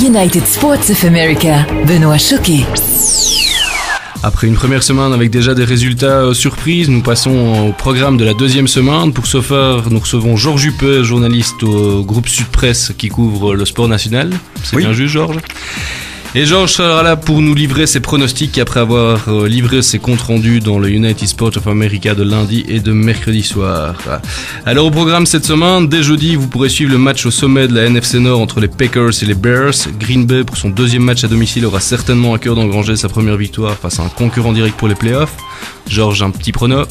United Sports of America, Benoît Choquet. Après une première semaine avec déjà des résultats surprises, nous passons au programme de la deuxième semaine. Pour ce faire, nous recevons Georges Juppé, journaliste au groupe Sud Presse qui couvre le sport national. C'est bien juste, Georges. Et Georges sera là pour nous livrer ses pronostics après avoir livré ses comptes rendus dans le United Sports of America de lundi et de mercredi soir. Alors au programme cette semaine, dès jeudi, vous pourrez suivre le match au sommet de la NFC Nord entre les Packers et les Bears. Green Bay, pour son deuxième match à domicile, aura certainement à cœur d'engranger sa première victoire face à un concurrent direct pour les playoffs. Georges, un petit prono?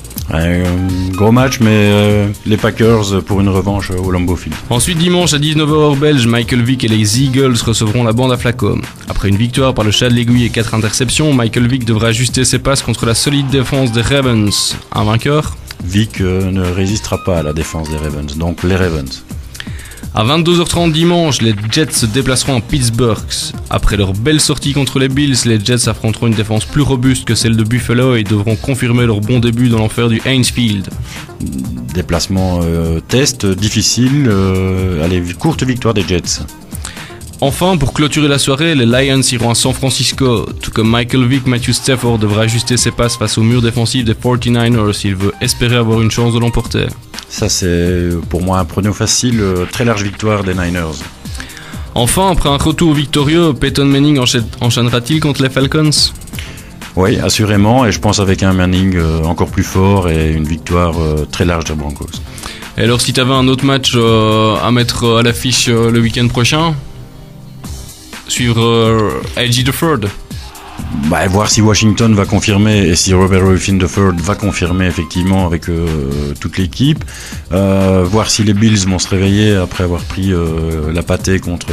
Gros match, mais les Packers pour une revanche au Lambeau Field. Ensuite, dimanche à 19h heure belge, Michael Vick et les Eagles recevront la bande à Flacco. Après une victoire par le chat de l'aiguille et 4 interceptions, Michael Vick devra ajuster ses passes contre la solide défense des Ravens. Un vainqueur? Vick ne résistera pas à la défense des Ravens, donc les Ravens. À 22h30 dimanche, les Jets se déplaceront à Pittsburgh. Après leur belle sortie contre les Bills, les Jets affronteront une défense plus robuste que celle de Buffalo et devront confirmer leur bon début dans l'enfer du Heinz Field. Déplacement test difficile, courte victoire des Jets. Enfin, pour clôturer la soirée, les Lions iront à San Francisco. Tout comme Michael Vick, Matthew Stafford devra ajuster ses passes face au mur défensif des 49ers s'il veut espérer avoir une chance de l'emporter. Ça, c'est pour moi un prono facile, très large victoire des Niners. Enfin, après un retour victorieux, Peyton Manning enchaînera-t-il contre les Falcons? Oui, assurément, et je pense avec un Manning encore plus fort et une victoire très large des Broncos. Et alors, si tu avais un autre match à mettre à l'affiche le week-end prochain, suivre AJ Duford? Voir si Washington va confirmer et si Robert Griffin III va confirmer effectivement avec toute l'équipe. Voir si les Bills vont se réveiller après avoir pris la pâtée contre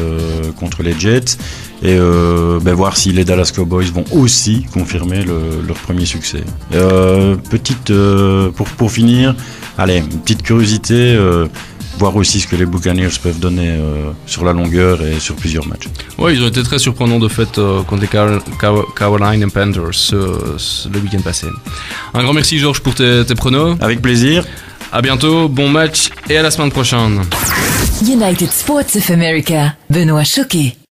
les Jets. Et voir si les Dallas Cowboys vont aussi confirmer leur premier succès. Pour finir, une petite curiosité. Voir aussi ce que les Buccaneers peuvent donner sur la longueur et sur plusieurs matchs. Oui, ils ont été très surprenants de fait contre les Carolina Panthers le week-end passé. Un grand merci Georges pour tes pronos. Avec plaisir. À bientôt, bon match et à la semaine prochaine. United Sports of America, Benoît Choquet.